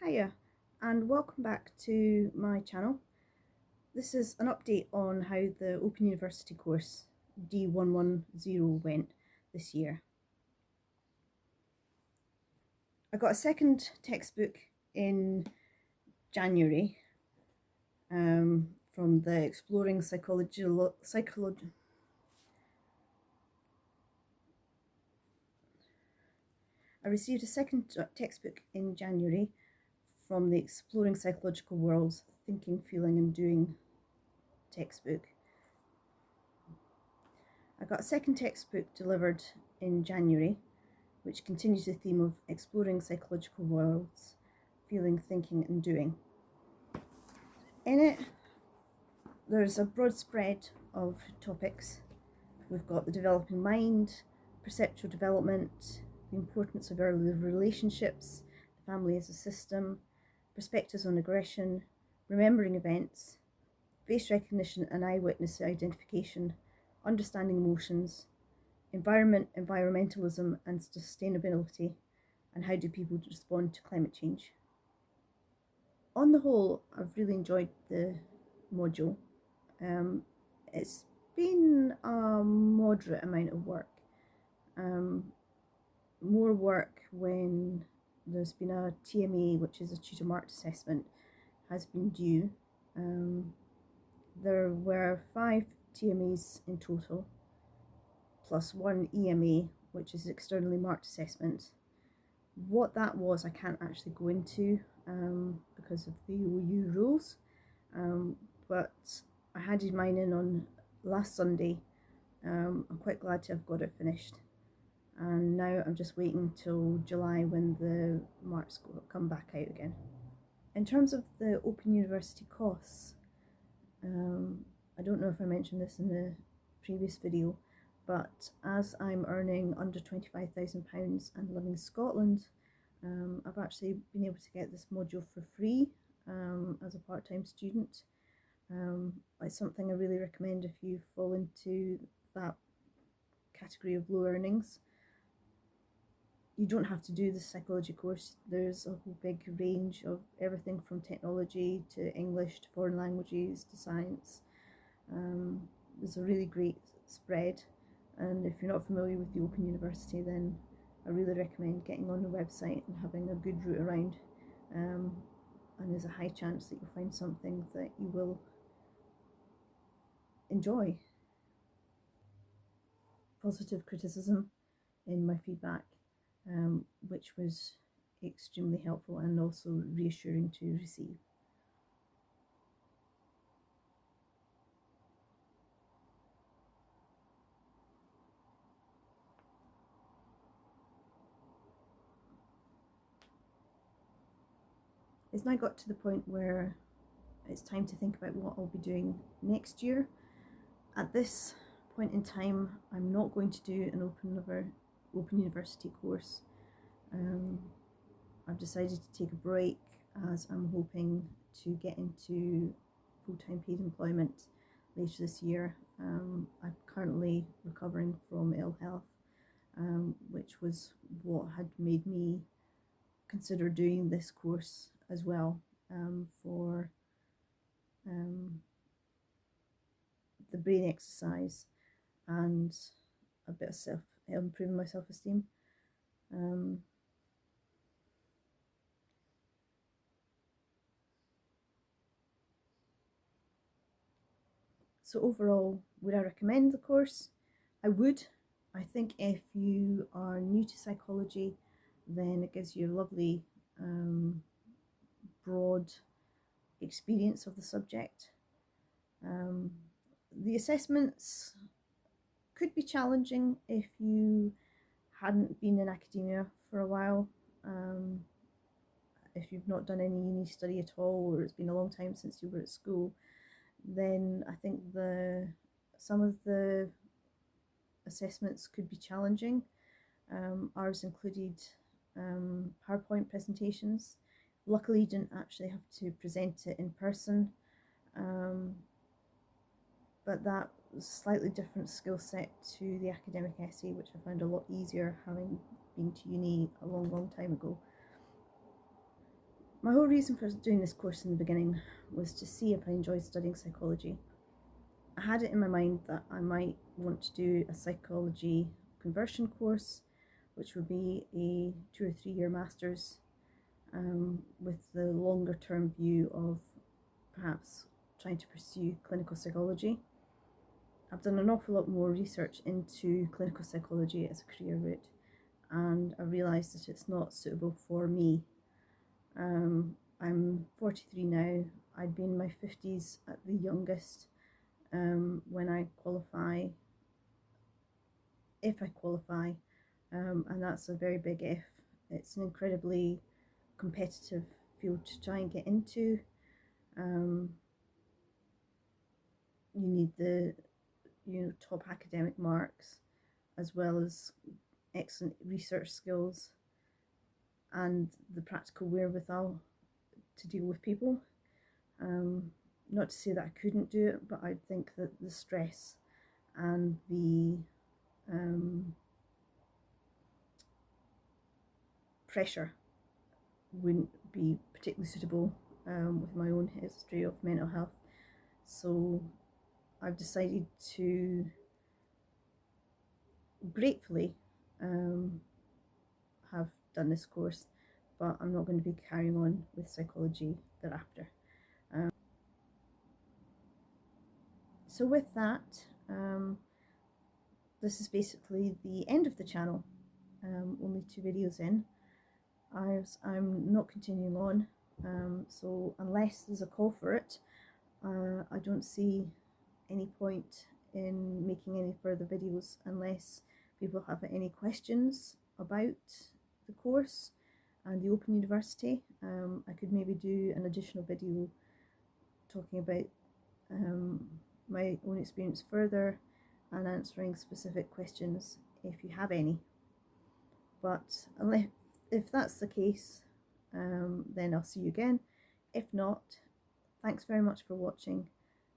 Hiya, and welcome back to my channel. This is an update on how the Open University course D110 went this year. I got a second textbook in January from the Exploring Psychology. I received a second textbook in January from the Exploring Psychological Worlds Thinking, Feeling and Doing textbook. I got a second textbook delivered in January, which continues the theme of exploring psychological worlds, feeling, thinking and doing. In it, there's a broad spread of topics. We've got the developing mind, perceptual development, the importance of early relationships, the family as a system, perspectives on aggression, remembering events, face recognition and eyewitness identification, understanding emotions, environment, environmentalism and sustainability, and how do people respond to climate change. On the whole, I've really enjoyed the module. It's been a moderate amount of work. More work when there's been a TMA, which is a tutor marked assessment, has been due. There were 5 TMAs in total, plus 1 EMA, which is externally marked assessment. What that was, I can't actually go into because of the OU rules, but I handed mine in on last Sunday. I'm quite glad to have got it finished, and now I'm just waiting till July when the marks come back out again. In terms of the Open University costs, I don't know if I mentioned this in the previous video, but as I'm earning under £25,000 and living in Scotland, I've actually been able to get this module for free as a part-time student. It's something I really recommend if you fall into that category of low earnings. You don't have to do the psychology course. There's a whole big range of everything from technology to English to foreign languages to science. There's a really great spread, and if you're not familiar with the Open University, then I really recommend getting on the website and having a good route around, and there's a high chance that you'll find something that you will enjoy. Positive criticism in my feedback, which was extremely helpful and also reassuring to receive. It's now got to the point where it's time to think about what I'll be doing next year. At this point in time, I'm not going to do an Open University course. I've decided to take a break as I'm hoping to get into full-time paid employment later this year. I'm currently recovering from ill health, which was what had made me consider doing this course as well, for the brain exercise and a bit of improving my self-esteem. So overall, would I recommend the course? I would. I think if you are new to psychology, then it gives you a lovely broad experience of the subject. The assessments could be challenging if you hadn't been in academia for a while. If you've not done any uni study at all, or it's been a long time since you were at school, then I think some of the assessments could be challenging. Ours included PowerPoint presentations. Luckily, you didn't actually have to present it in person, but that was a slightly different skill set to the academic essay, which I found a lot easier having been to uni a long time ago. My whole reason for doing this course in the beginning was to see if I enjoyed studying psychology. I had it in my mind that I might want to do a psychology conversion course, which would be a 2 or 3 year master's, with the longer term view of perhaps trying to pursue clinical psychology. I've done an awful lot more research into clinical psychology as a career route, and I realised that it's not suitable for me. I'm 43 now. I'd be in my 50s at the youngest when I qualify, if I qualify, and that's a very big if. It's an incredibly competitive field to try and get into. You need the top academic marks, as well as excellent research skills and the practical wherewithal to deal with people. Not to say that I couldn't do it, but I think that the stress and the pressure wouldn't be particularly suitable with my own history of mental health. So I've decided to gratefully have done this course, but I'm not going to be carrying on with psychology thereafter. So with that, this is basically the end of the channel. Only 2 videos in. I'm not continuing on, so unless there's a call for it, I don't see any point in making any further videos unless people have any questions about the course and the Open University. I could maybe do an additional video talking about my own experience further and answering specific questions if you have any. But if that's the case, then I'll see you again. If not, thanks very much for watching.